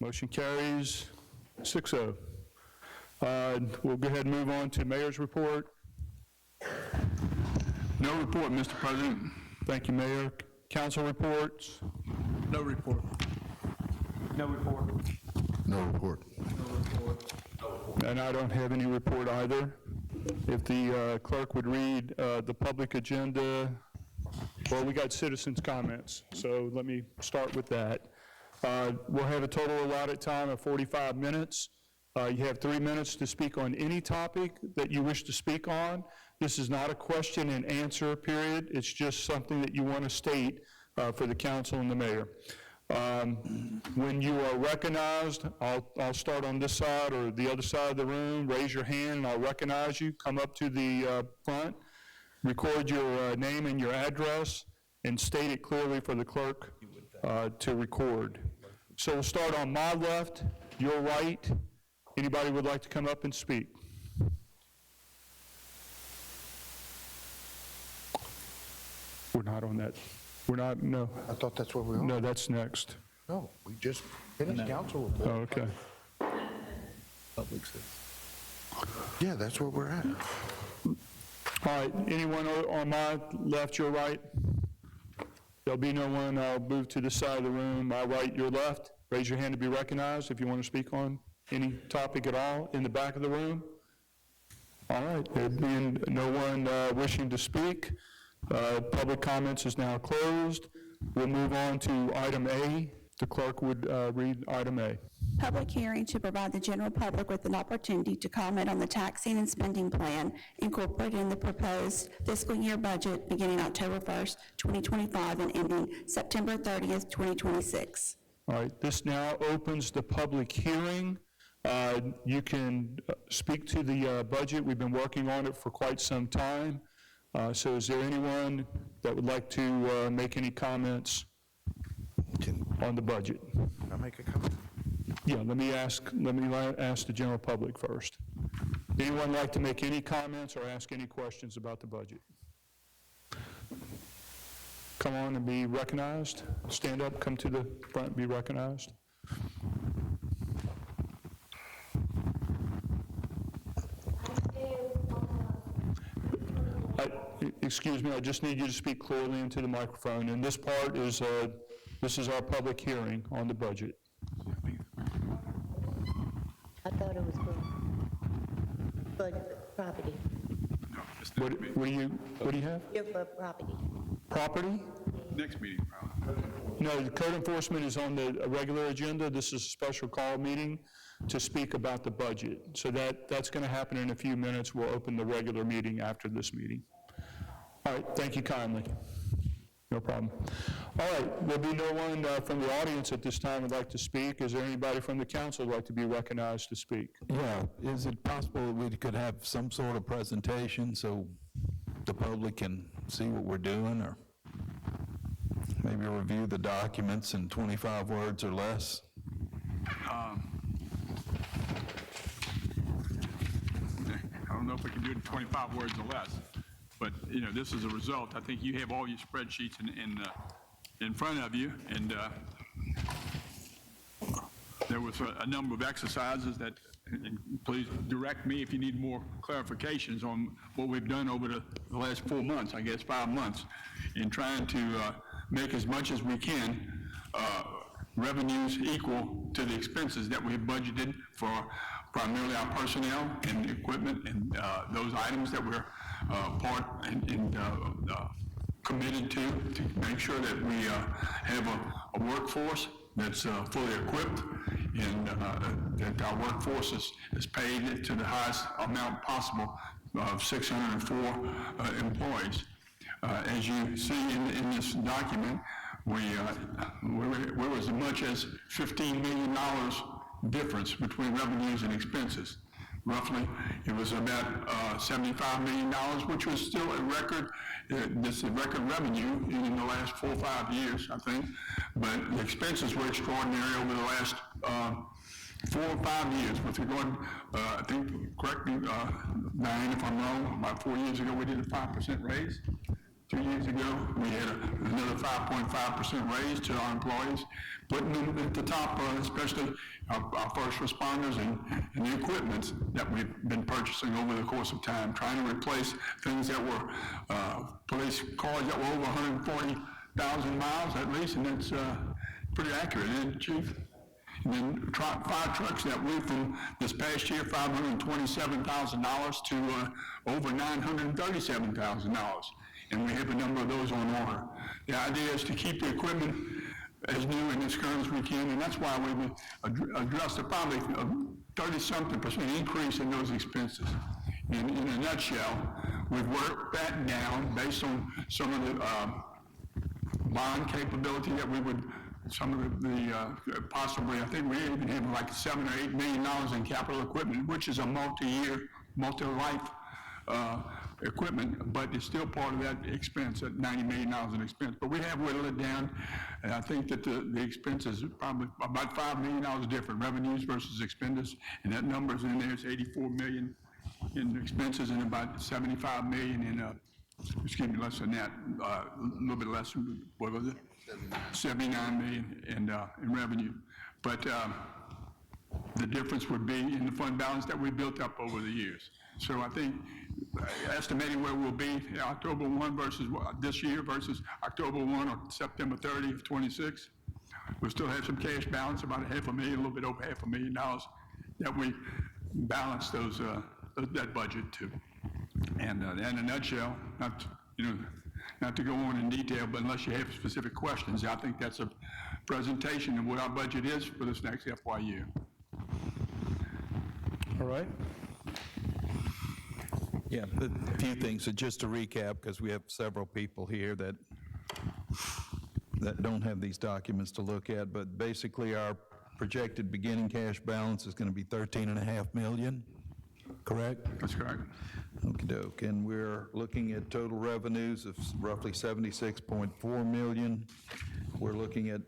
Motion carries 6-0. We'll go ahead and move on to Mayor's report. No report, Mr. President. Thank you, Mayor. Council reports. No report. No report. No report. And I don't have any report either. If the clerk would read the public agenda. Well, we got citizens' comments, so let me start with that. We'll have a total allotted time of 45 minutes. You have 3 minutes to speak on any topic that you wish to speak on. This is not a question and answer period. It's just something that you want to state for the council and the mayor. When you are recognized, I'll start on this side or the other side of the room. Raise your hand and I'll recognize you. Come up to the front, record your name and your address, and state it clearly for the clerk to record. So we'll start on my left, your right. Anybody would like to come up and speak? We're not on that. We're not, no. I thought that's where we are. No, that's next. No, we just finished council Oh, report. okay. Public says. Yeah, that's where we're at. All right, anyone on my left, your right? There'll be no one. I'll move to the side of the room, my right, your left. Raise your hand to be recognized if you want to speak on any topic at all in the back of the room. All right, there being no one wishing to speak, public comments is now closed. We'll move on to item A. The clerk would read item A. Public hearing to provide the general public with an opportunity to comment on the taxing and spending plan incorporated in the proposed fiscal year budget beginning October 1st, 2025 and ending September 30th, 2026. All right, this now opens the public hearing. You can speak to the budget. We've been working on it for quite some time. So is there anyone that would like to make any comments on the budget? Can I make a comment? Yeah, let me ask the general public first. Anyone like to make any comments or ask any questions about the budget? Come on and be recognized. Stand up, come to the front, be recognized. Excuse me, I just need you to speak clearly into the microphone. And this part is, this is our public hearing on the budget. I thought it was for property. What do you have? Here for property. Property? Next meeting, probably. No, the code enforcement is on the regular agenda. This is a special call meeting to speak about the budget. So that's going to happen in a few minutes. We'll open the regular meeting after this meeting. All right, thank you kindly. No problem. All right, there'll be no one from the audience at this time would like to speak. Is there anybody from the council who'd like to be recognized to speak? Yeah, is it possible that we could have some sort of presentation so the public can see what we're doing, or maybe review the documents in 25 words or less? I don't know if we can do it in 25 words or less, but you know, this is a result. I think you have all your spreadsheets in front of you, and there was a number of exercises that, and please direct me if you need more clarifications on what we've done over the last 4 months, I guess 5 months, in trying to make as much as we can revenues equal to the expenses that we have budgeted for primarily our personnel and equipment and those items that we're part and committed to make sure that we have a workforce that's fully equipped and that our workforce is paid to the highest amount possible of 604 employees. As you see in this document, we were as much as $15 million difference between revenues and expenses. Roughly, it was about $75 million, which was still a record. This is a record revenue in the last 4 or 5 years, I think. But the expenses were extraordinary over the last 4 or 5 years. With regard, I think, correct me, Diane, if I'm wrong, about 4 years ago we did a 5% raise. 2 years ago, we had another 5.5% raise to our employees, putting them at the top, especially our first responders and the equipment that we've been purchasing over the course of time, trying to replace things that were police cars that were over 140,000 miles at least, and that's pretty accurate, isn't it, Chief? And then fire trucks that went from this past year, $527,000 to over $937,000. And we have a number of those on order. The idea is to keep the equipment as new and as current as we can, and that's why we've addressed a probably 30-something% increase in those expenses. In a nutshell, we've worked that down based on some of the bond capability that we would, some of the possibly, I think we even have like $7 or $8 million in capital equipment, which is a multi-year, multi-life equipment, but it's still part of that expense, at $90 million in expense. But we have whittled it down, and I think that the expense is probably about $5 million different, revenues versus expenses, and that number's in there. It's $84 million in expenses and about $75 million in, excuse me, less than that, a little bit less, what was it? $79 million in revenue. But the difference would be in the fund balance that we built up over the years. So I think estimating where we'll be October 1 versus this year versus October 1 or September 30 of 26, we'll still have some cash balance, about $500,000, a little bit over $500,000 that we balance those that budget to. And in a nutshell, not to go on in detail, but unless you have specific questions, I think that's a presentation of what our budget is for this next FY year. All right. Yeah, a few things. So just to recap, because we have several people here that don't have these documents to look at, but basically our projected beginning cash balance is going to be $13.5 million, correct? That's correct. Okey-doke. And we're looking at total revenues of roughly $76.4 million. We're looking at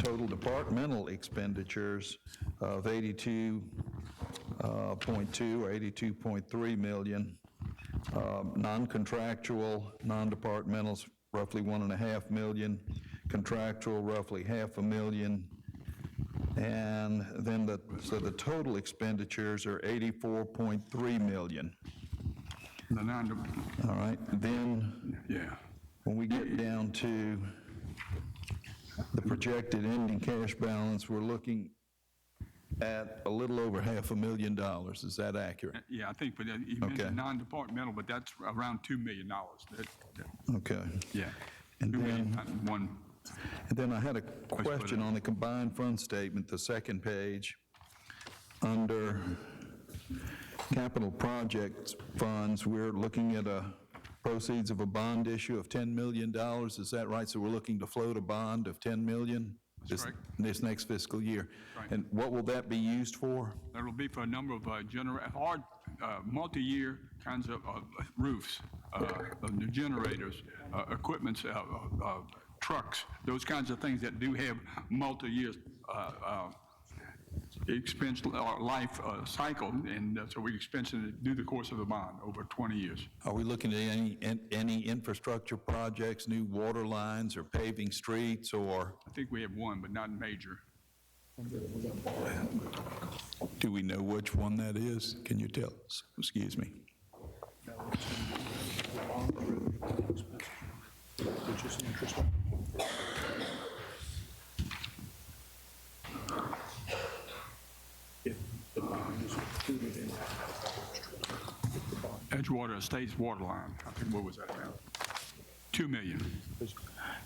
total departmental expenditures of $82.2 or $82.3 million. Non-contractual, non-departmentals, roughly $1.5 million. Contractual, roughly $500,000. And then so the total expenditures are $84.3 million. All right, then when we get down to the projected ending cash balance, we're looking at a little over $500,000. Is that accurate? Yeah, I think, but you mentioned non-departmental, but that's around $2 million. Okay. Yeah. And $2 million, then, not one. and then I had a question on the combined fund statement, the second page, under capital projects funds. We're looking at proceeds of a bond issue of $10 million. Is that right? So we're looking to float a bond of $10 million this next fiscal year. Right. And what will that be used for? That'll be for a number of hard, multi-year kinds of roofs, the generators, equipments, trucks, those kinds of things that do have multi-year expense or life cycle, and so we expense it through the course of the bond over 20 years. Are we looking at any infrastructure projects, new water lines or paving streets, or? I think we have one, but not major. Do we know which one that is? Can you tell us? Excuse me. Which is interesting. Edgewater Estates water line, I think, what was that about? $2 million.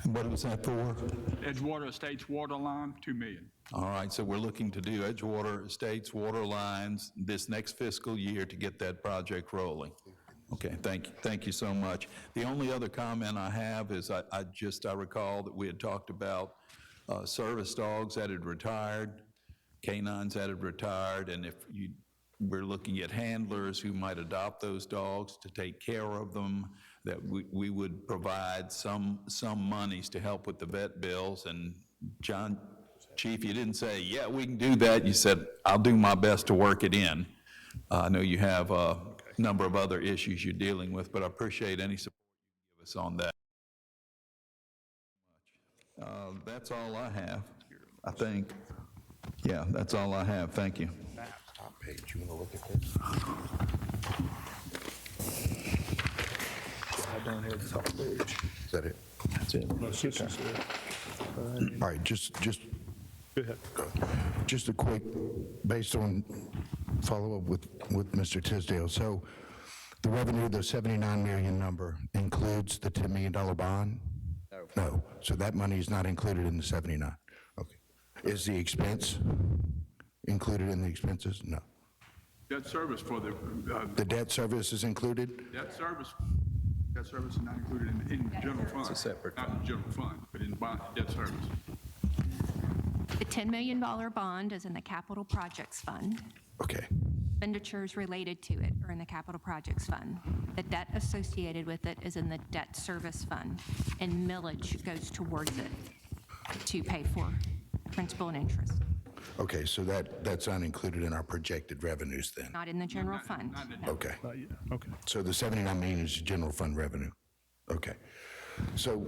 And what was that for? Edgewater Estates water line, $2 million. All right, so we're looking to do Edgewater Estates water lines this next fiscal year to get that project rolling. Okay, thank you so much. The only other comment I have is I recall that we had talked about service dogs that had retired, canines that had retired, and if we're looking at handlers who might adopt those dogs to take care of them, that we would provide some monies to help with the vet bills. And John, Chief, you didn't say, yeah, we can do that. You said, I'll do my best to work it in. I know you have a number of other issues you're dealing with, but I appreciate any support you can give us on that. That's all I have, I think. Yeah, that's all I have. Thank you. Top page, you want to look at this? Is that it? That's it. No, this is it. All right, just Go ahead. Just a quick, based on follow-up with Mr. Tisdale. So the revenue, the 79 million number includes the $10 million bond? No. So that money is not included in the 79? Okay. Is the expense included in the expenses? No. Debt service for the, The debt service is included? debt service is not included in the general fund. It's a separate Not in the general fund, but in bond, debt service. The $10 million bond is in the Capital Projects Fund. Okay. Expenditures related to it are in the Capital Projects Fund. The debt associated with it is in the Debt Service Fund, and millage goes towards it to pay for principal and interest, Okay, so that's not included in our projected revenues then? not in the general fund. Not in the Okay. Not yet. Okay. So the 79 million is general fund revenue? Okay. So,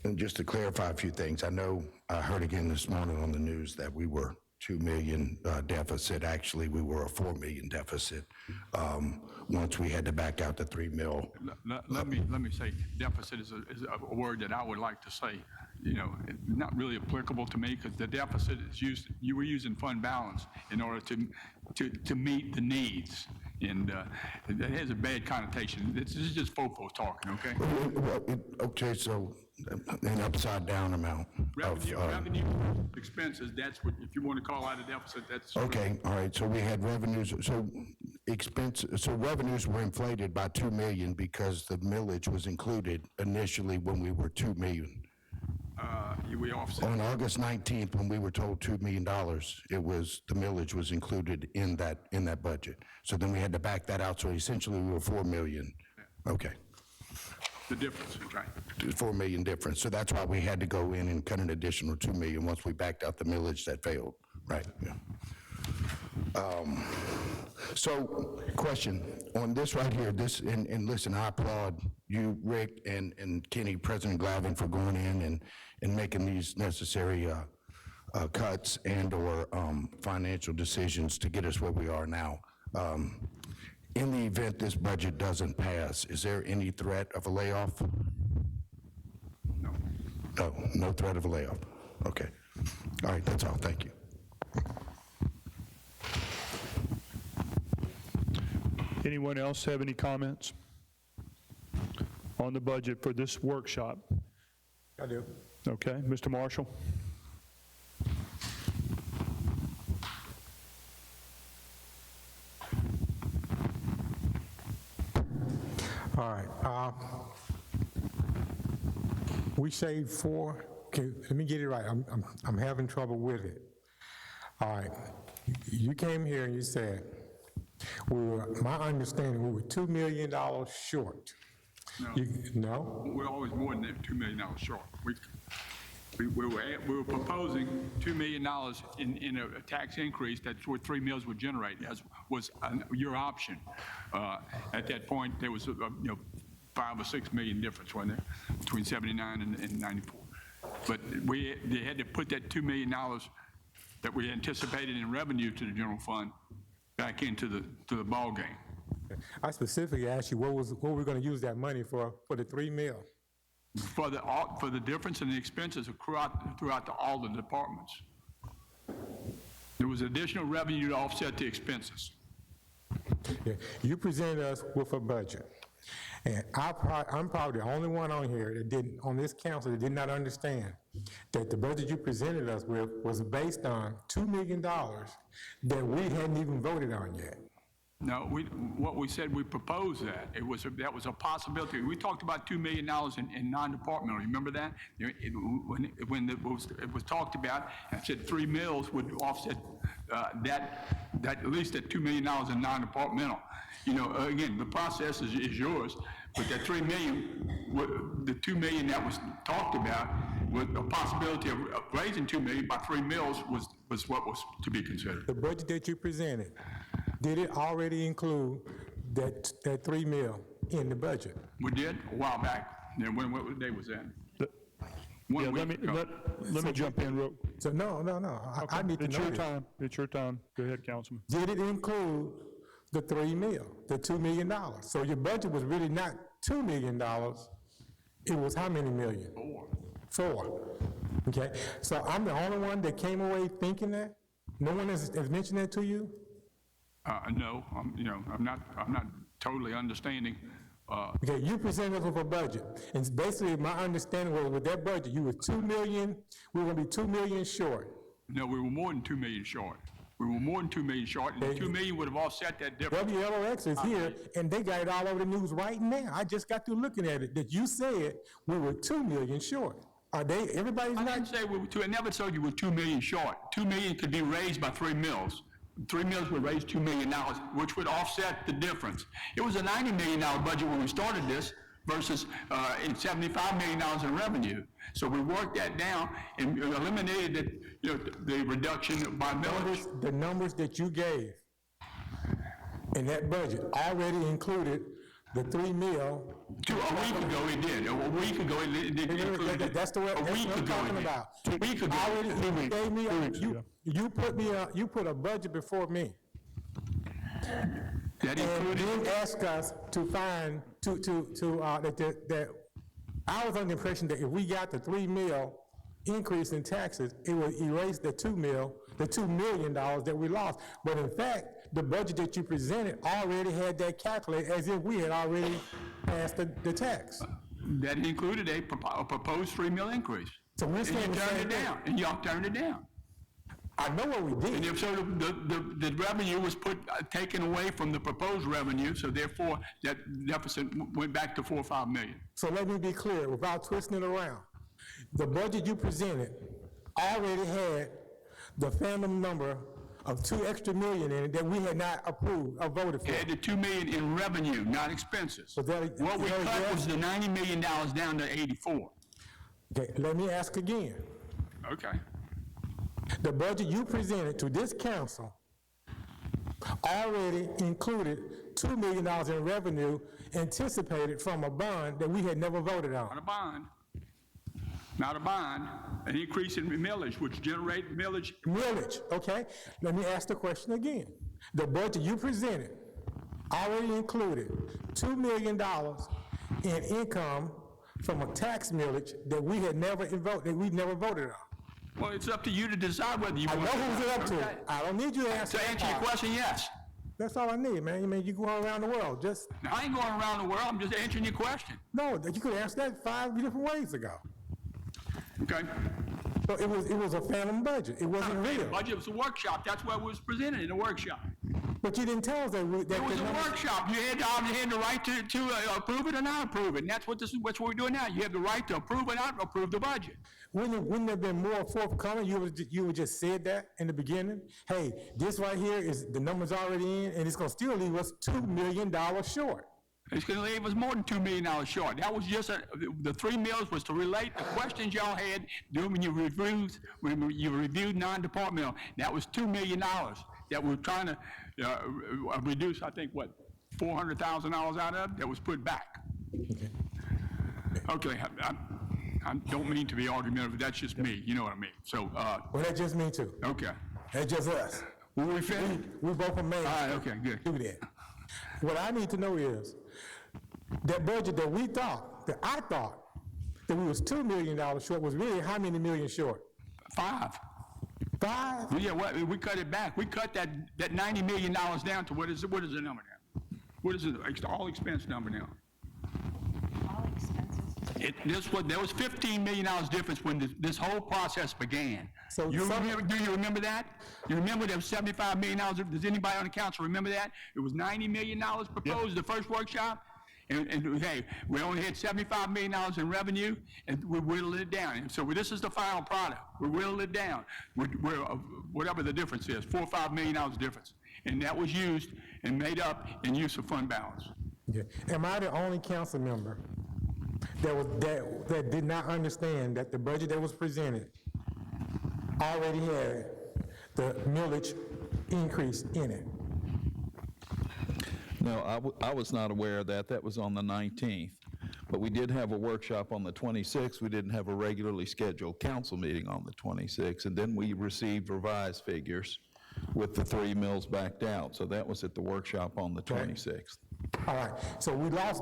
and just to clarify a few things, I know I heard again this morning on the news that we were 2 million deficit. Actually, we were a 4 million deficit once we had to back out the 3 mil. Let me say, deficit is a word that I would like to say, not really applicable to me, because the deficit is used, you were using fund balance in order to meet the needs. And it has a bad connotation. This is just FOFO talking, okay? Okay, so an upside down amount of... Revenue, expenses, that's what, if you want to call out a deficit, that's... Okay, all right, so we had revenues, so revenues were inflated by 2 million because the millage was included initially when we were 2 million. We offset. On August 19th, when we were told $2 million, it was, the millage was included in that budget. So then we had to back that out, so essentially we were 4 million. Okay, The difference, right? 4 million difference. So that's why we had to go in and cut an additional 2 million once we backed out the millage that failed, right? Yeah. So, question, on this right here, this, and listen, I applaud you, Rick, and Kenny, President Glavin, for going in and making these necessary cuts and/or financial decisions to get us where we are now. In the event this budget doesn't pass, is there any threat of a layoff? No. No, no threat of a layoff. Okay. All right, that's all. Thank you. Anyone else have any comments on the budget for this workshop? I do. Okay, Mr. Marshall? All right. We saved four, okay, let me get it right. I'm having trouble with it. All right. You came here and you said, my understanding, we were $2 million short. No. No? We're always more than $2 million short. We were proposing $2 million in a tax increase. That's what 3 mills would generate, as was your option. At that point, there was 5 or 6 million difference, wasn't there, between 79 and 94. But they had to put that $2 million that we anticipated in revenue to the general fund back into the ball game. I specifically asked you what were we going to use that money for the 3 mil? For the difference in the expenses throughout all the departments. There was additional revenue to offset the expenses. Yeah. You presented us with a budget, and I'm probably the only one on here on this council that did not understand that the budget you presented us with was based on $2 million that we hadn't even voted on yet. No, what we said, we proposed that. That was a possibility. We talked about $2 million in non-departmental. Remember that? When it was talked about, I said 3 mills would offset that at least that $2 million in non-departmental. Again, the process is yours, but that 3 million, the 2 million that was talked about, with a possibility of raising 2 million by 3 mills was what was to be considered. The budget that you presented, did it already include that 3 mil in the budget? We did a while back. What day was that? Yeah, One week ago. let me jump in real. So, no, I need to It's know your this. time, it's your time. Go ahead, Councilman. Did it include the $3 million, the $2 million? So your budget was really not $2 million, it was how many million? Four. Okay, so I'm the only one that came away thinking that? No one has mentioned that to you? No, I'm not totally understanding. Okay, you presented us with a budget, and basically my understanding was with that budget, you were 2 million, we were gonna be 2 million short. No, we were more than 2 million short. We were more than 2 million short, and the 2 million would have offset that difference. WLOX is here, and they got it all over the news right now. I just got through looking at it, that you said we were 2 million short. Are they, everybody's I not? didn't say we were 2, I never told you we were 2 million short. 2 million could be raised by 3 mills. 3 mills would raise $2 million, which would offset the difference. It was a $90 million budget when we started this versus $75 million in revenue. So we worked that down and eliminated the reduction by millage. The numbers that you gave in that budget already included the 3 mil. A week ago it did. A week ago it did include it. That's the way, A that's week what I'm ago talking it did. about. A week ago. Already, you gave me, 2 weeks ago. you put a budget before me. That And included, then ask us to find, that I was under the impression that if we got the 3 mil increase in taxes, it would erase the $2 million that we lost. But in fact, the budget that you presented already had that calculated as if we had already passed the tax. that included a proposed 3 mil increase. So we're And you saying the turned same it thing. down, and y'all turned it down. I know what we And did. if so, the revenue was taken away from the proposed revenue, so therefore that deficit went back to 4 or 5 million. So let me be clear, without twisting it around. The budget you presented already had the phantom number of 2 extra million in it that we had not approved or voted for. It had the 2 million in revenue, not expenses. So that- What we that- cut was the $90 million down to 84. Okay, let me ask again. Okay. The budget you presented to this council already included $2 million in revenue anticipated from a bond that we had never voted on. Not a bond. Not a bond. An increase in millage, which generate millage. Millage, okay? Let me ask the question again. The budget you presented already included $2 million in income from a tax millage that we had never voted on. Well, it's up to you to decide whether you I want know to. who's it up to. Okay. I don't need you to answer To that answer your part. question, yes. That's all I need, man. You mean you go around the world, just, Now, I ain't going around the world, I'm just answering your question. no, you could answer that 5 different ways ago. Okay? So it was a phantom budget. It wasn't real. Budget was a workshop, that's what was presented in a workshop. But you didn't tell us that. It was the a numbers- workshop, you had the right to approve it or not approve it, and that's what we're doing now. You have the right to approve or not approve the budget. Wouldn't there have been more forthcoming? You would just said that in the beginning. Hey, this right here is, the number's already in, and it's gonna still leave us $2 million short. It's gonna leave us more than $2 million short. That was just, the 3 mills was to relate the questions y'all had when you reviewed non-departmental. That was $2 million that we're trying to reduce, I think, what, $400,000 out of, that was put back. Okay, I don't mean to be argumentative, that's just me, you know what I mean. So, Well, that's just me too. okay. That's just us. Were we finished? We both are made. All right, okay, good. Do that. What I need to know is, that budget that I thought, that we was $2 million short was really how many million short? 5. 5? Yeah, we cut it back. We cut that $90 million down to what is the number now? What is it, all expense number now? All expenses. There was $15 million difference when this whole process began. So Do you remember that? You remember there was $75 million? Does anybody on the council remember that? It was $90 million proposed the first workshop. And hey, we only had $75 million in revenue, and we whittled it down. And so this is the final product. We whittled it down. We're whatever the difference is, $4 or $5 million difference. And that was used and made up in use of fund balance. Yeah. Am I the only council member that did not understand that the budget that was presented already had the millage increase in it? No, I was not aware of that. That was on the 19th. But we did have a workshop on the 26th. We didn't have a regularly scheduled council meeting on the 26th. And then we received revised figures with the 3 mills backed out. So that was at the workshop on the 26th. All right, so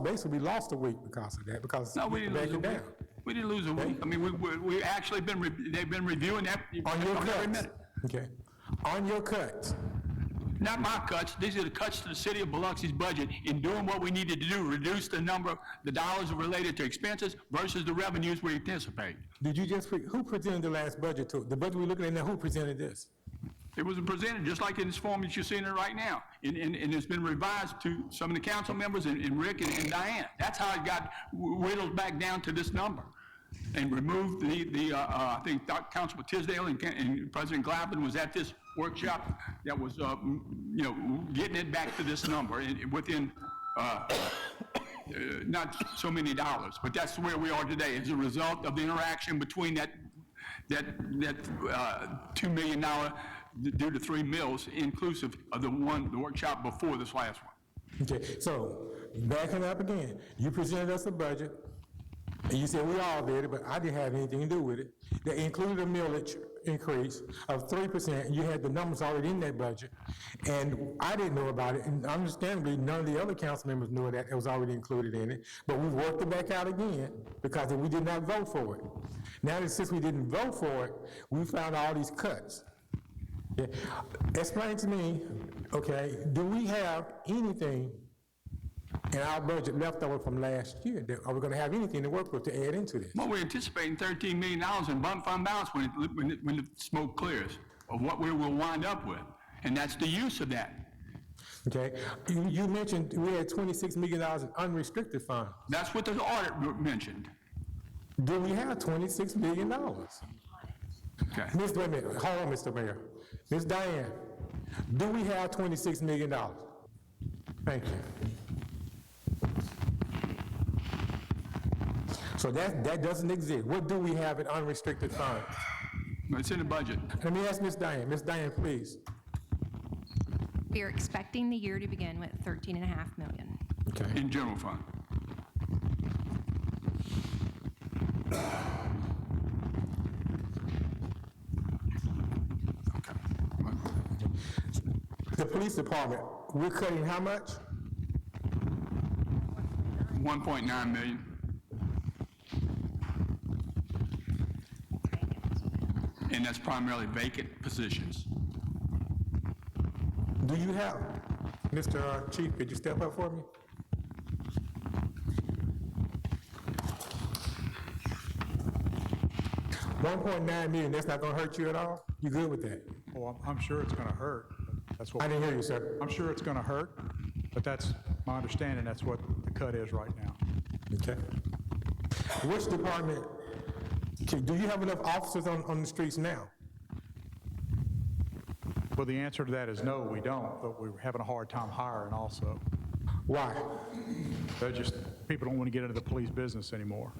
basically we lost a week because of that, because No, we you didn't backed lose a it week. down. We didn't lose a week. I mean, we actually they've been reviewing that On your every cuts, minute. okay, on your cuts, Not my cuts, these are the cuts to the city of Biloxi's budget in doing what we needed to do, reduce the number, the dollars related to expenses versus the revenues we anticipate. did you just, who presented the last budget to, the budget we're looking at now, who presented this? It was presented just like in this form that you're seeing it right now. And it's been revised to some of the council members and Rick and Diane. That's how it got whittled back down to this number. And removed I think Councilman Tisdale and President Glavin was at this workshop that was, getting it back to this number within not so many dollars. But that's where we are today as a result of the interaction between that $2 million due to 3 mills, inclusive of the workshop before this last one. Okay, so, backing up again, you presented us a budget, and you said we all did it, but I didn't have anything to do with it. That included a millage increase of 3%, and you had the numbers already in that budget, and I didn't know about it, and understandably, none of the other council members knew that it was already included in it, but we worked it back out again because we did not vote for it. Now that since we didn't vote for it, we found all these cuts. Yeah. Explain to me, okay, do we have anything in our budget left over from last year? Are we going to have anything to work with to add into this? Well, we're anticipating $13 million in fund balance when the smoke clears of what we will wind up with, and that's the use of that. Okay, you mentioned we had $26 million in unrestricted funds. That's what the audit mentioned. Do we have $26 million? Okay. Wait a minute, hold on, Mr. Mayor. Ms. Diane, do we have $26 million? Thank you. So that doesn't exist. What do we have in unrestricted funds? It's in the budget. Let me ask Ms. Diane. Ms. Diane, please. We are expecting the year to begin with 13.5 million. Okay. In general fund. The police department, we're cutting how much? 1.9 million. And that's primarily vacant positions. Do you have, Mr. Chief, could you step up for me? $1.9 million, that's not gonna hurt you at all? You good with that? Well, I'm sure it's going to hurt. That's I what, didn't hear you, sir. I'm sure it's going to hurt, but that's my understanding, that's what the cut is right now. Okay. Which department, do you have enough officers on the streets now? Well, the answer to that is no, we don't, but we're having a hard time hiring also. Why? They're just, people don't want to get into the police business anymore.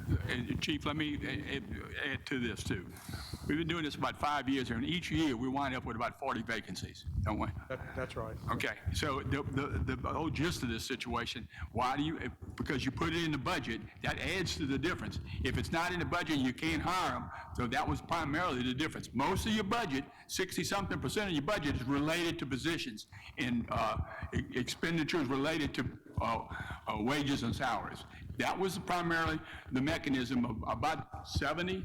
Chief, let me add to this too. We've been doing this about 5 years here, and each year we wind up with about 40 vacancies, don't we? That's right. Okay, so the whole gist of this situation, because you put it in the budget, that adds to the difference. If it's not in the budget, you can't hire them, so that was primarily the difference. Most of your budget, 60-something% of your budget is related to positions and expenditures related to wages and salaries. That was primarily the mechanism of about 70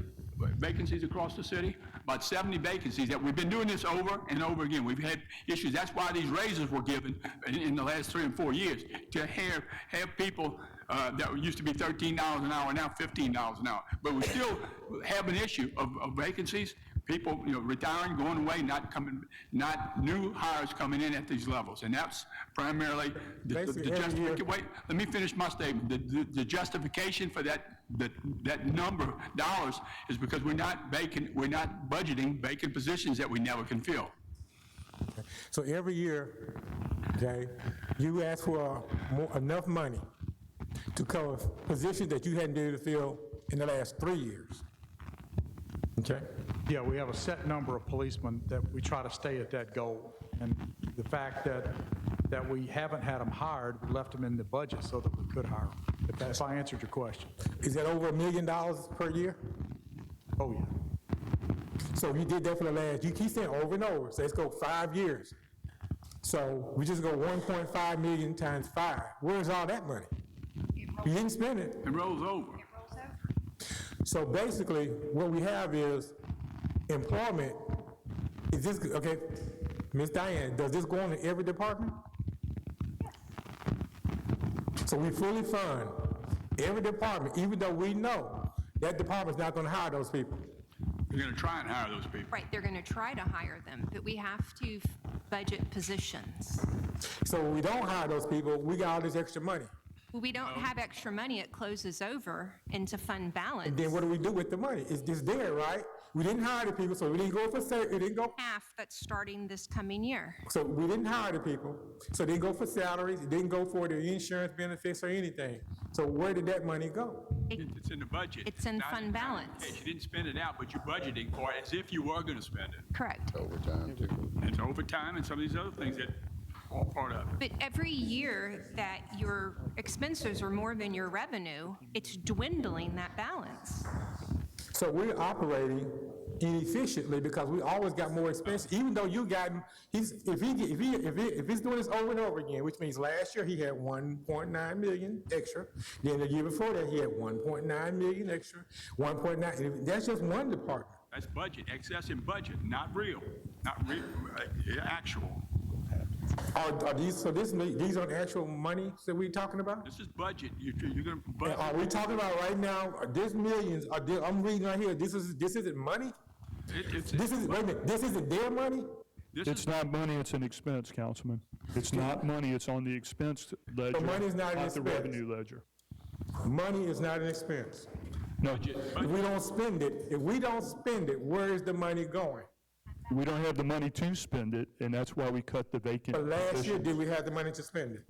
vacancies across the city, about 70 vacancies that we've been doing this over and over again. We've had issues. That's why these raises were given in the last 3 and 4 years, to have people that used to be $13 an hour, now $15 an hour. But we still have an issue of vacancies, people retiring, going away, not new hires coming in at these levels. And that's primarily the justification. Wait, let me finish my statement. The justification for that number of dollars is because we're not budgeting vacant positions that we never can fill. Okay. So every year, okay, you ask for enough money to cover positions that you hadn't been able to fill in the last 3 years. Okay? Yeah, we have a set number of policemen that we try to stay at that goal. And the fact that we haven't had them hired, we left them in the budget so that we could hire them. If I answered your question. Is that over $1 million per year? Oh, yeah. So you did that for the last, you keep saying over and over, so let's go 5 years. So we just go 1.5 million times 5. Where's all that money? You didn't spend it. It rolls over. So basically, what we have is employment. Is this, okay, Ms. Diane, does this go on in every department? So we fully fund every department, even though we know that department's not gonna hire those people. You're going to try and hire those people. Right, they're going to try to hire them, but we have to budget positions. So when we don't hire those people, we got all this extra money. Well, we don't have extra money, it closes over into fund balance. And then what do we do with the money? It's just there, right? We didn't hire the people, so we didn't go for, we didn't go, Half that's starting this coming year. so we didn't hire the people, so it didn't go for salaries, it didn't go for the insurance benefits or anything. So where did that money go? It's in the budget. It's in Not fund not in balance. case you didn't spend it out, but you're budgeting for it as if you were going to spend it. Correct. Overtime, too. And it's overtime and some of these other things that are all part of it. But every year that your expenses are more than your revenue, it's dwindling that balance. So we're operating inefficiently because we always got more expenses, even though you got, if he's doing this over and over again, which means last year he had 1.9 million extra, then the year before that he had 1.9 million extra, 1.9, that's just one department. That's budget, excess in budget, not real, actual. Are these, so these are actual money that we're talking about? This is budget. You're going to And budget. are we talking about right now, this millions, I'm reading right here, this isn't money? This isn't, wait a minute, this isn't their money? It's not money, it's an expense, Councilman. It's not money, it's on the expense ledger, money's not an not the expense. revenue ledger. Money is not an expense. No, If we don't spend it, where is the money going? we don't have the money to spend it, and that's why we cut the vacant But last year, positions. did we have the money to spend it?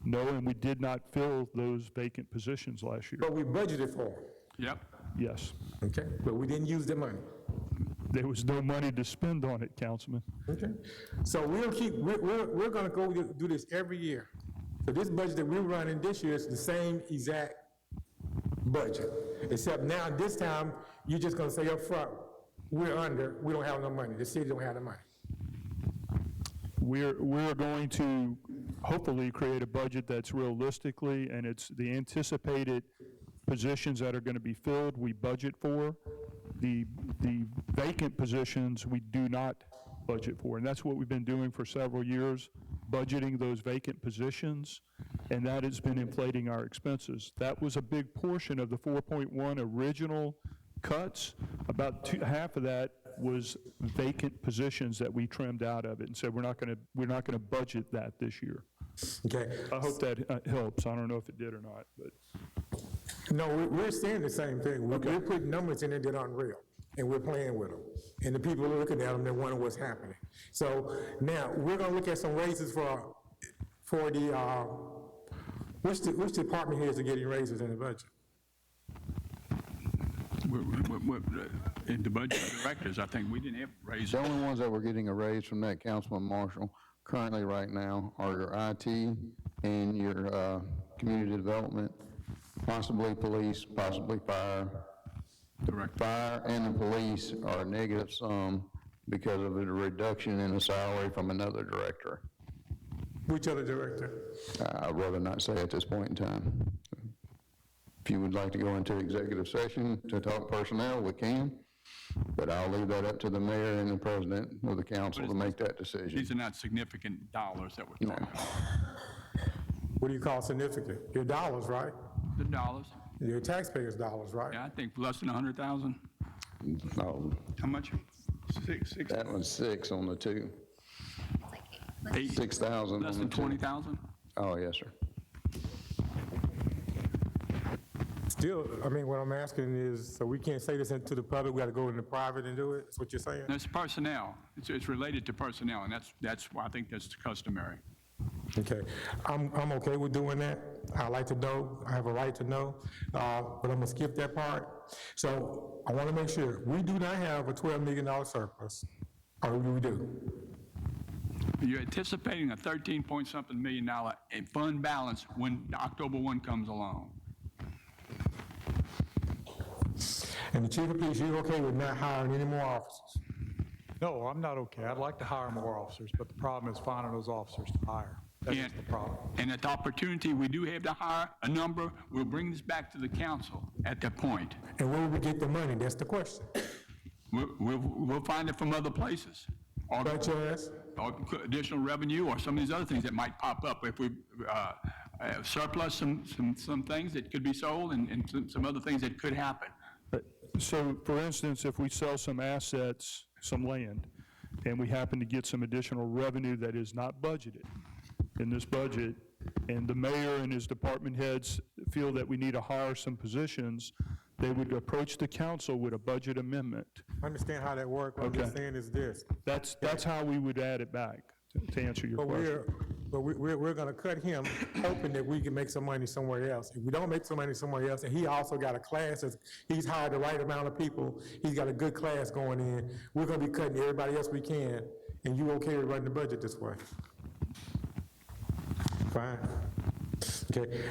No, and we did not fill those vacant positions last year. But we budgeted for them, Yep. Yes. okay? But we didn't use the money, There was no money to spend on it, Councilman. okay? So we're gonna go do this every year. So this budget that we're running this year is the same exact budget, except now this time, you're just gonna say up front, we're under, we don't have no money, the city don't have the money. We're going to hopefully create a budget that's realistically, and it's the anticipated positions that are going to be filled, we budget for. The vacant positions, we do not budget for. And that's what we've been doing for several years, budgeting those vacant positions, and that has been inflating our expenses. That was a big portion of the 4.1 original cuts. About half of that was vacant positions that we trimmed out of it and said we're not going to budget that this year. Okay, I hope that helps. I don't know if it did or not, but no, we're saying the same thing. We're putting numbers in there that aren't real, and we're playing with them. And the people are looking at them, they're wondering what's happening. So now, we're gonna look at some raises for the, which department heads are getting raises in the budget? In the budget directors, I think we didn't have raises. The only ones that were getting a raise from that, Councilman Marshall, currently right now are your IT and your community development, possibly police, possibly fire. Director. Fire and the police are a negative sum because of a reduction in the salary from another director. Which other director? I'd rather not say at this point in time. If you would like to go into executive session to talk personnel, we can, but I'll leave that up to the mayor and the president of the council to make that decision. These are not significant dollars that we're talking about. What do you call significant? Your dollars, right? The dollars, Your taxpayers' dollars, right? yeah, I think less than 100,000. No, How much? Six, that was 6 on the 2. eight, 6,000 less on than the 2. 20,000? Oh, yes, sir. Still, I mean, what I'm asking is, so we can't say this to the public, we gotta go into private and do it? That's what you're saying? That's personnel. It's related to personnel, and that's why I think that's customary. Okay, I'm okay with doing that. I like to know, I have a right to know, but I'm gonna skip that part. So I wanna make sure, we do not have a $12 million surplus, or we do? You're anticipating a 13 point something $1 million in fund balance when October 1 comes along. And the chief of police, you okay with not hiring any more officers? No, I'm not okay. I'd like to hire more officers, but the problem is finding those officers to hire. That's And- the problem. And at the opportunity we do have to hire a number, we'll bring this back to the council at that point. And where will we get the money? That's the question. We'll find it from other places. Such as? Or additional revenue, or some of these other things that might pop up if we surplus some things that could be sold, and some other things that could happen. So, for instance, if we sell some assets, some land, and we happen to get some additional revenue that is not budgeted in this budget, and the mayor and his department heads feel that we need to hire some positions, they would approach the council with a budget amendment. I understand how that works. What I'm just Okay. saying is this. That's how we would add it back, to answer your But question. we're gonna cut him, hoping that we can make some money somewhere else. If we don't make some money somewhere else, and he also got a class, he's hired the right amount of people, he's got a good class going in, we're gonna be cutting everybody else we can, and you okay with running the budget this way? Fine. Okay,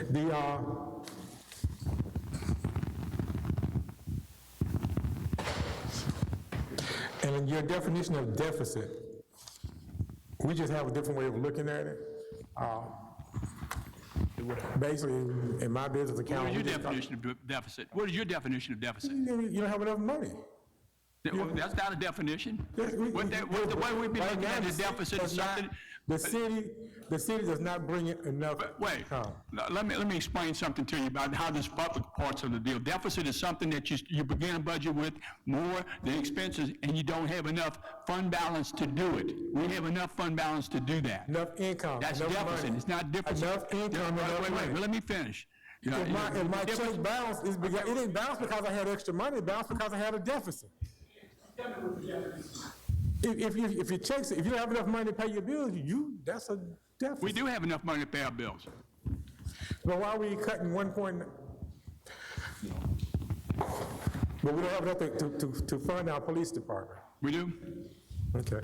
and in your definition of deficit, we just have a different way of looking at it. Basically, in my business What account, is we your just definition of deficit? What is your definition of deficit? you don't have enough money. That's not a definition. Yes, The way we've been right looking now, at the deficit is does not- something. The city does not bring in enough Wait, income. let me explain something to you about how this public parts of the deal. Deficit is something that you begin a budget with more than expenses, and you don't have enough fund balance to do it. We have enough fund balance to do that. Enough income, That's enough deficit, money. it's not deficit. Enough income, enough Wait, money. let me finish. If my check balance is, it didn't balance because I had extra money, it balanced because I had a deficit. If you don't have enough money to pay your bills, that's a deficit. We do have enough money to pay our bills. But why are we cutting 1 But we don't have enough to fund our police department. We do? Okay.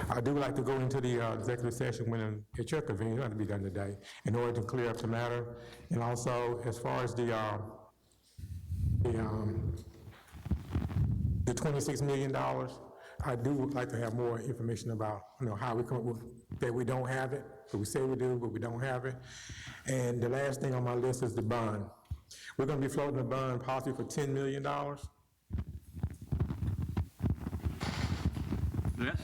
I do like to go into the executive session when at your convenience, not to be done today, in order to clear up the matter. And also, as far as the $26 million, I do like to have more information about, how we come up with, that we don't have it, that we say we do, but we don't have it. And the last thing on my list is the bond. We're gonna be floating a bond possibly for $10 million. Yes?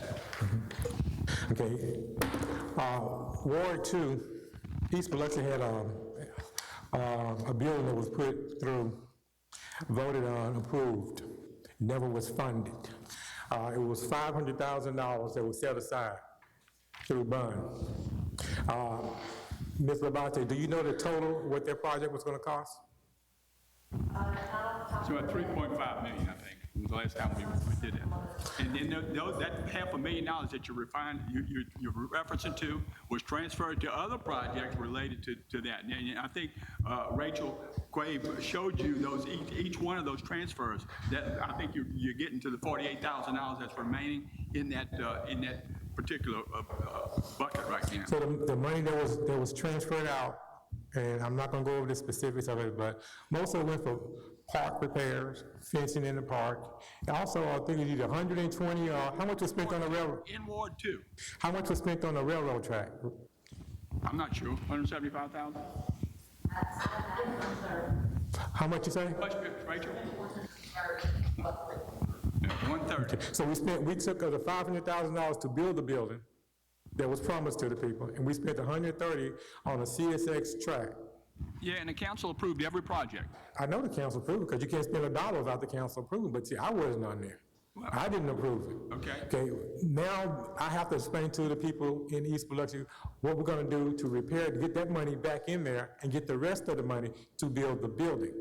Okay. Ward 2, East Biloxi had a bill that was put through, voted on, approved, never was funded. It was $500,000 that was set aside through bond. Ms. Labate, do you know the total, what that project was gonna cost? So about 3.5 million, I think, was the last time we did that. And then that $500,000 that you're referencing to was transferred to other projects related to that. And I think Rachel Quave showed you each one of those transfers. That I think you're getting to the $48,000 that's remaining in that particular bucket right now. So the money that was transferred out, and I'm not gonna go over the specifics of it, but most of it went for park repairs, fencing in the park. And also, I think you need 120, how much was spent on the railroad? In Ward 2, How much was spent on the railroad track? I'm not sure, 175,000? How much you say? Much, Rachel? 130. So we took the $500,000 to build the building that was promised to the people, and we spent 130 on a CSX track. Yeah, and the council approved every project. I know the council approved it, because you can't spend $1 without the council approving, but see, I wasn't on there. I didn't approve it. Okay. Okay, now I have to explain to the people in East Biloxi what we're gonna do to repair, to get that money back in there and get the rest of the money to build the building.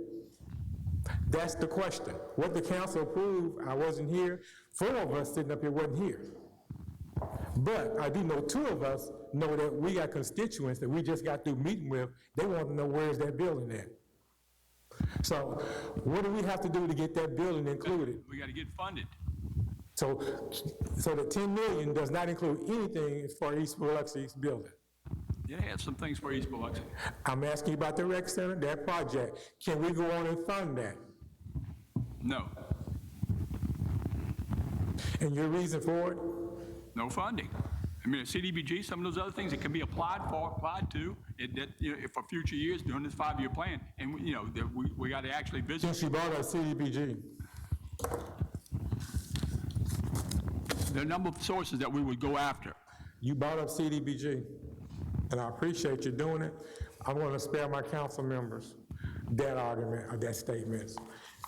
That's the question. What the council approved, I wasn't here. 4 of us sitting up here wasn't here. But I do know 2 of us know that we got constituents that we just got through meeting with. They want to know where's that building at. So what do we have to do to get that building included? We got to get funded. So the 10 million does not include anything for East Biloxi's building. Yeah, I have some things for East Biloxi. I'm asking you about the rec center, that project. Can we go on and fund that? No, And your reason for it? no funding. I mean, CDBG, some of those other things that can be applied to, for future years during this 5-year plan. And, that we got to actually visit. Since you brought up CDBG, There are a number of sources that we would go after. you brought up CDBG, and I appreciate you doing it. I'm going to spare my council members that argument or that statement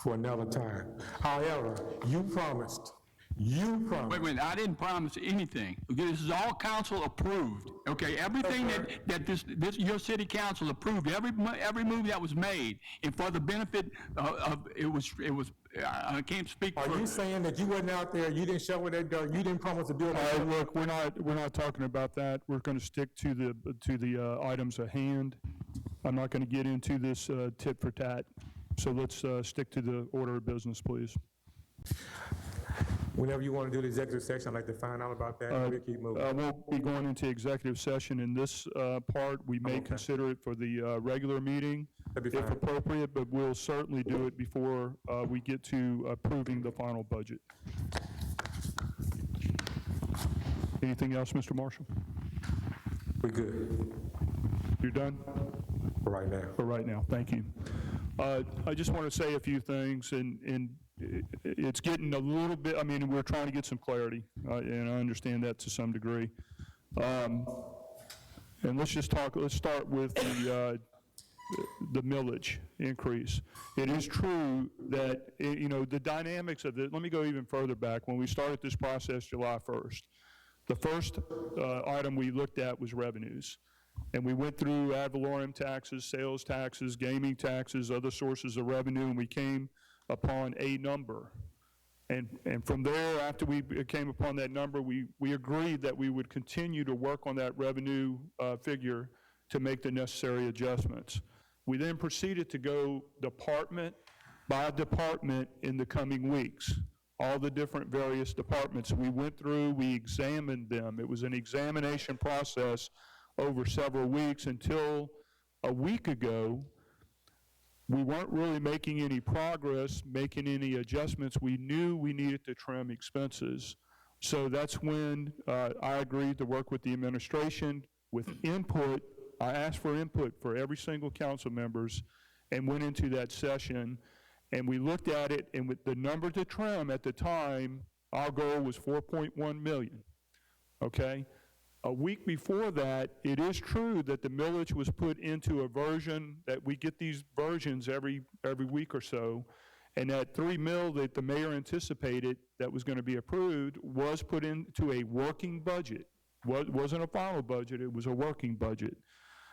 for another time. However, you promised, Wait, I didn't promise anything. Okay, this is all council approved, okay? Everything that your city council approved, every move that was made, and for the benefit of, I can't speak for. Are you saying that you wasn't out there, you didn't shovel that dirt, you didn't promise to build that? Look, we're not talking about that. We're going to stick to the items at hand. I'm not going to get into this tit for tat. So let's stick to the order of business, please. Whenever you want to do the executive session, I'd like to find out about that, and we'll keep moving. We'll be going into executive session in this part. We may consider it for the regular meeting, That'd be if fine. appropriate, but we'll certainly do it before we get to approving the final budget. Anything else, Mr. Marshall? We're good You're done? for right now. For right now, thank you. I just want to say a few things, and it's getting a little bit, I mean, we're trying to get some clarity, and I understand that to some degree. And let's start with the millage increase. It is true that, the dynamics of it, let me go even further back. When we started this process July 1st, the first item we looked at was revenues. And we went through ad valorem taxes, sales taxes, gaming taxes, other sources of revenue, and we came upon a number. And from there, after we came upon that number, we agreed that we would continue to work on that revenue figure to make the necessary adjustments. We then proceeded to go department by department in the coming weeks, all the different various departments. We went through, we examined them. It was an examination process over several weeks until a week ago. We weren't really making any progress, making any adjustments. We knew we needed to trim expenses. So that's when I agreed to work with the administration with input. I asked for input for every single council members and went into that session, and we looked at it, and with the number to trim at the time, our goal was 4.1 million, okay? A week before that, it is true that the millage was put into a version that we get these versions every week or so, and that 3 mil that the mayor anticipated that was going to be approved was put into a working budget. Wasn't a final budget, it was a working budget.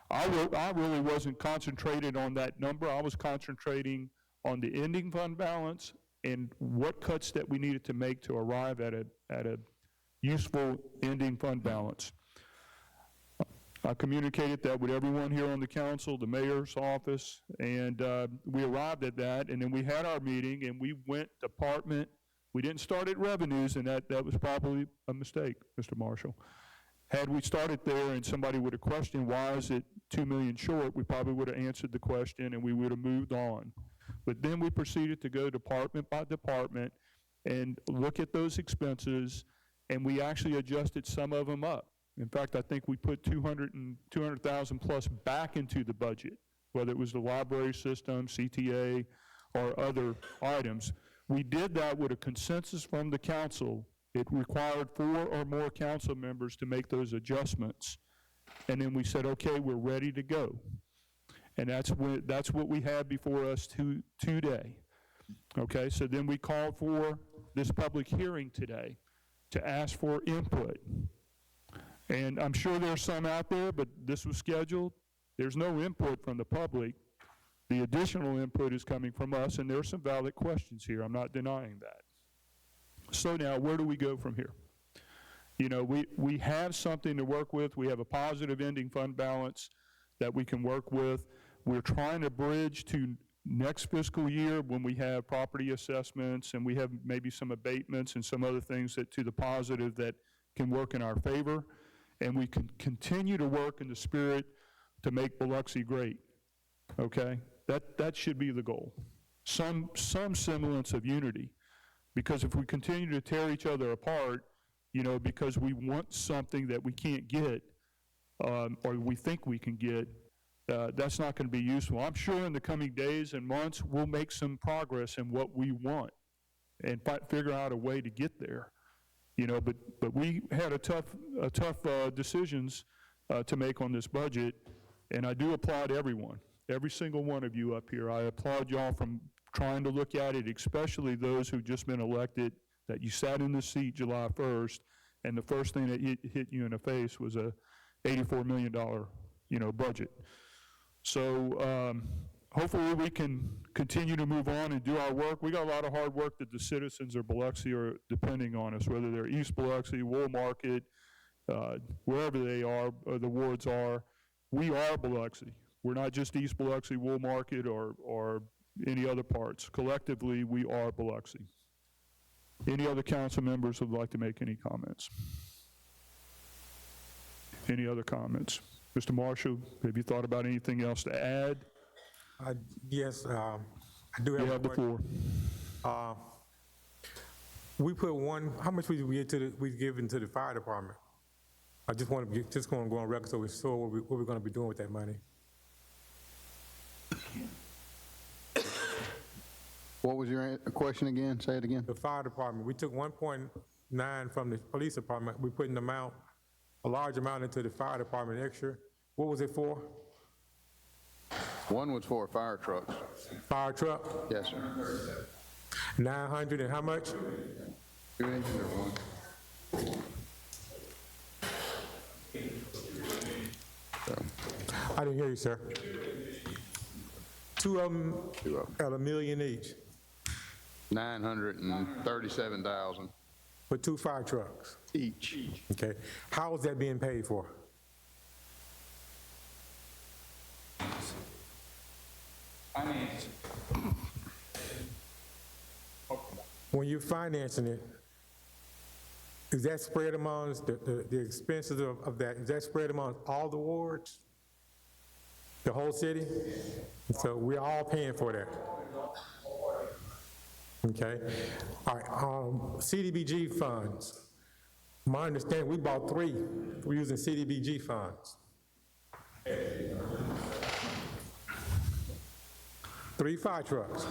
I really wasn't concentrated on that number. I was concentrating on the ending fund balance and what cuts that we needed to make to arrive at a useful ending fund balance. I communicated that with everyone here on the council, the mayor's office, and we arrived at that, and then we had our meeting, and we went department. We didn't start at revenues, and that was probably a mistake, Mr. Marshall. Had we started there and somebody would have questioned why is it 2 million short, we probably would have answered the question and we would have moved on. But then we proceeded to go department by department and look at those expenses, and we actually adjusted some of them up. In fact, I think we put 200,000 plus back into the budget, whether it was the library system, CTA, or other items. We did that with a consensus from the council. It required 4 or more council members to make those adjustments. And then we said, okay, we're ready to go. And that's what we have before us today. Okay, so then we called for this public hearing today to ask for input. And I'm sure there's some out there, but this was scheduled. There's no input from the public. The additional input is coming from us, and there are some valid questions here. I'm not denying that. So now, where do we go from here? You know, we have something to work with. We have a positive ending fund balance that we can work with. We're trying to bridge to next fiscal year when we have property assessments and we have maybe some abatements and some other things that to the positive that can work in our favor. and we can continue to work in the spirit to make Biloxi great, okay? That should be the goal. Some semblance of unity, because if we continue to tear each other apart, you know, because we want something that we can't get, or we think we can get, that's not going to be useful. I'm sure in the coming days and months, we'll make some progress in what we want and figure out a way to get there. You know, but we had a tough decisions to make on this budget, and I do applaud everyone, every single one of you up here. I applaud y'all from trying to look at it, especially those who've just been elected, that you sat in the seat July 1st, and the first thing that hit you in the face was a $84 million, you know, budget. So hopefully we can continue to move on and do our work. We got a lot of hard work that the citizens of Biloxi are depending on us, whether they're East Biloxi, Wool Market, wherever they are, or the wards are. We are Biloxi. We're not just East Biloxi, Wool Market, or any other parts. Collectively, we are Biloxi. Any other council members would like to make any comments? Any other comments? Mr. Marshall, have you thought about anything else to add? Yes, I do have. You have the floor. We put how much we given to the fire department? I just want to go on record so we saw what we're going to be doing with that money. What was your question again? Say it again. The fire department, we took 1.9 from the police department. We put a large amount into the fire department extra. What was it for? One was for fire trucks. Fire truck? Yes, sir. 900 and how much? 2 engines or one? I didn't hear you, sir. Two of them at $1 million each. 937,000 for 2 fire trucks. each. Okay. How is that being paid for? When you're financing it, is that spread among the expenses of that? Is that spread among all the wards? The whole city? So we're all paying for that. Okay. All right. CDBG funds. My understanding, we bought 3. We're using CDBG funds. 3 fire trucks.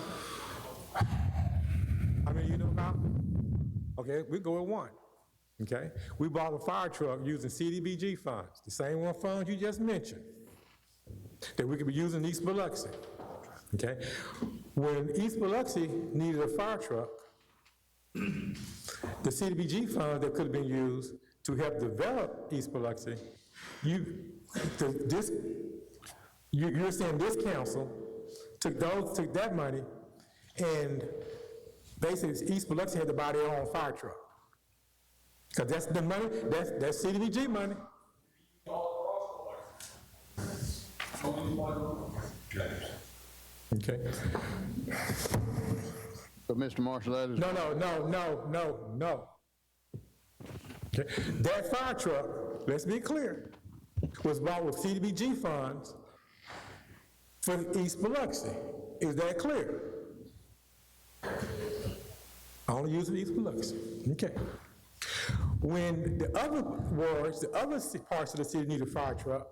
How many you know about? Okay, we go with 1. Okay, we bought a fire truck using CDBG funds, the same one funds you just mentioned, that we could be using in East Biloxi. Okay, when East Biloxi needed a fire truck, the CDBG funds that could have been used to help develop East Biloxi, you're saying this council took that money, and basically East Biloxi had to buy their own fire truck. Because that's the money, that's CDBG money. Okay. But Mr. Marshall, that is... No. Okay. That fire truck, let's be clear, was bought with CDBG funds for East Biloxi. Is that clear? I only use it East Biloxi. Okay. When the other wards, the other parts of the city need a fire truck,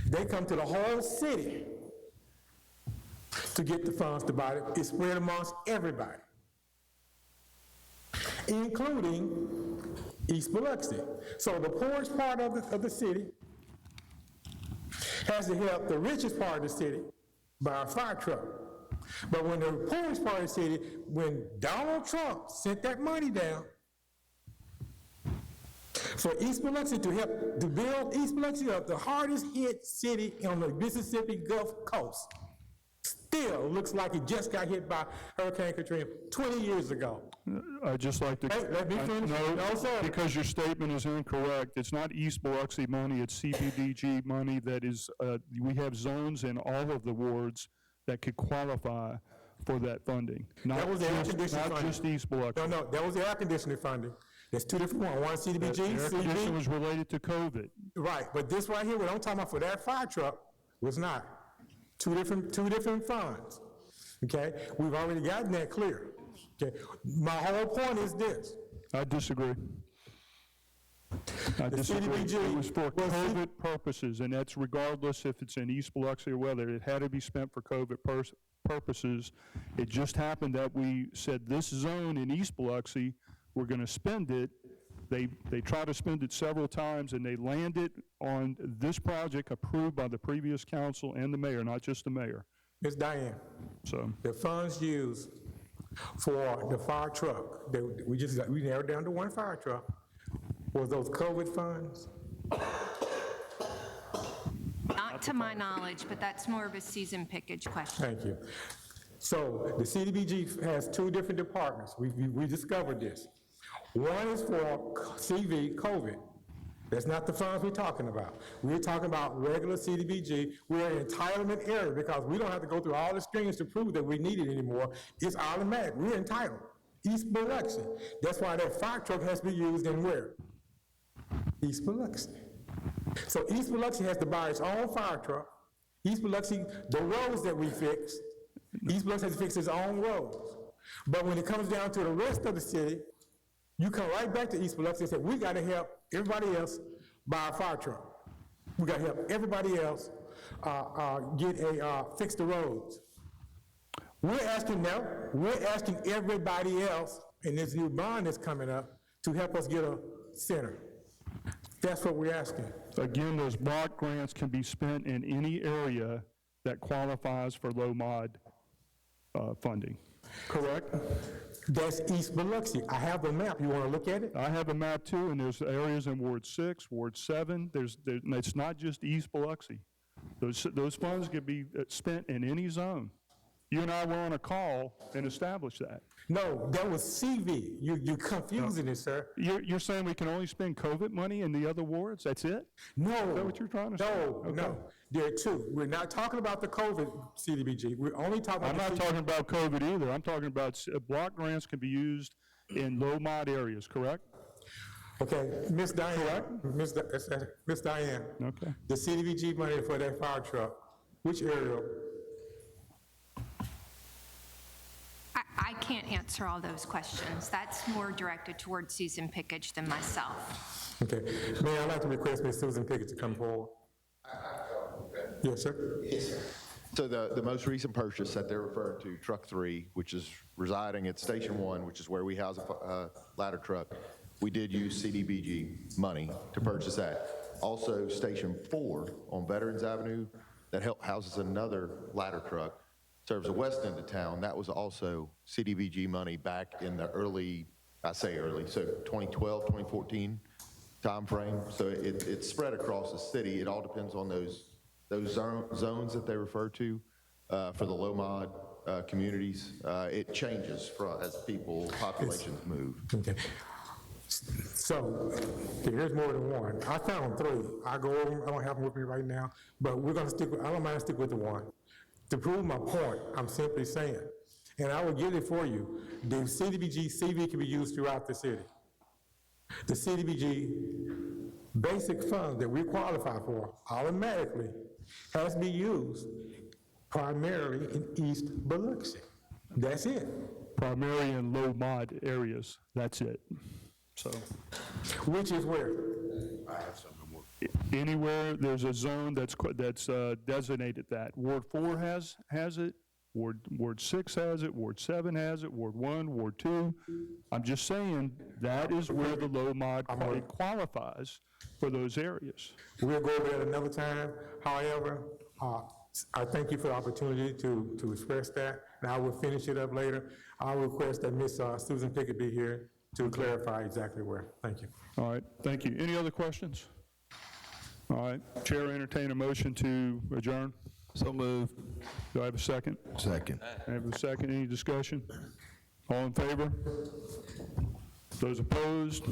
they come to the whole city to get the funds to buy it. It's spread amongst everybody, including East Biloxi. So the poorest part of the city has to help the richest part of the city buy a fire truck. But when the poorest part of the city, when Donald Trump sent that money down for East Biloxi to help to build East Biloxi up, the hardest hit city on the Mississippi Gulf Coast, still looks like it just got hit by Hurricane Katrina 20 years ago. I'd just like to... Hey, let me finish. No, sir. because your statement is incorrect. It's not East Biloxi money, it's CBDG money that is, we have zones in all of the wards that could qualify for that funding. That was the air conditioning funding. Not just East Biloxi. No, that was the air conditioning funding. There's two different ones, one CDBG, Air conditioning CV. was related to COVID. Right, but this right here, what I'm talking about for that fire truck was not. Two different funds, okay? We've already gotten that clear, okay? My whole point is this. I disagree. I disagree. CDBG It was for was- COVID purposes, and that's regardless if it's in East Biloxi or whether it had to be spent for COVID purposes. It just happened that we said this zone in East Biloxi, we're going to spend it. They tried to spend it several times, and they landed on this project approved by the previous council and the mayor, not just the mayor. Ms. Diane, So, the funds used for the fire truck, that we narrowed down to one fire truck, was those COVID funds? Not to my knowledge, but that's more of a season pickage question. Thank you. So the CDBG has two different departments. We discovered this. One is for CV, COVID. That's not the funds we're talking about. We're talking about regular CDBG. We're in entitlement area because we don't have to go through all the strings to prove that we need it anymore. It's automatic. We're entitled. East Biloxi. That's why that fire truck has to be used in where? East Biloxi. So East Biloxi has to buy its own fire truck. East Biloxi, the roads that we fix, East Biloxi has to fix its own roads. But when it comes down to the rest of the city, you come right back to East Biloxi and say, we gotta help everybody else buy a fire truck. We gotta help everybody else fix the roads. We're asking everybody else in this new bond that's coming up to help us get a center. That's what we're asking. again, those block grants can be spent in any area that qualifies for low mod funding, correct? That's East Biloxi. I have a map. You want to look at it? I have a map too, and there's areas in Ward 6, Ward 7, and it's not just East Biloxi. Those funds can be spent in any zone. You and I were on a call and established that. No, that was CV. You're confusing it, sir. You're saying we can only spend COVID money in the other wards? That's it? No. Is that what you're trying to say? No. There are two. We're not talking about the COVID CDBG. We're only talking about I'm not talking about COVID either. I'm talking about block grants can be used in low mod areas, correct? Okay, Ms. Diane. Ms. Diane. Okay. The CDBG money for that fire truck, which area? I can't answer all those questions. That's more directed towards Susan Pickage than myself. Okay. Mayor, I'd like to request Ms. Susan Pickett to come forward. Yes, sir. So the most recent purchase that they're referring to, Truck 3, which is residing at Station 1, which is where we house a ladder truck, we did use CDBG money to purchase that. Also, Station 4 on Veterans Avenue, that houses another ladder truck, serves the west end of town. That was also CDBG money back in the early, I say early, so 2012, 2014 timeframe. So it's spread across the city. It all depends on those zones that they refer to for the low mod communities. It changes as populations move. Okay. So, here's more than one. I found three. I go over them. I don't have them with me right now, but we're going to stick with, I don't mind stick with the one. To prove my point, I'm simply saying, and I will get it for you, the CDBG CV can be used throughout the city. The CDBG basic funds that we qualify for automatically has to be used primarily in East Biloxi. That's it. Primarily in low mod areas, that's it. So, Which is where? anywhere there's a zone that's designated that. Ward 4 has it, Ward 6 has it, Ward 7 has it, Ward 1, Ward 2. I'm just saying that is where the low mod qualifies for those areas. We'll go over that another time. However, I thank you for the opportunity to express that, and I will finish it up later. I'll request that Ms. Susan Pickett be here to clarify exactly where. Thank you. All right, thank you. Any other questions? All right, Chair, entertain a motion to adjourn. So moved. Do I have a second? Second. I have a second. Any discussion? All in favor? Those opposed?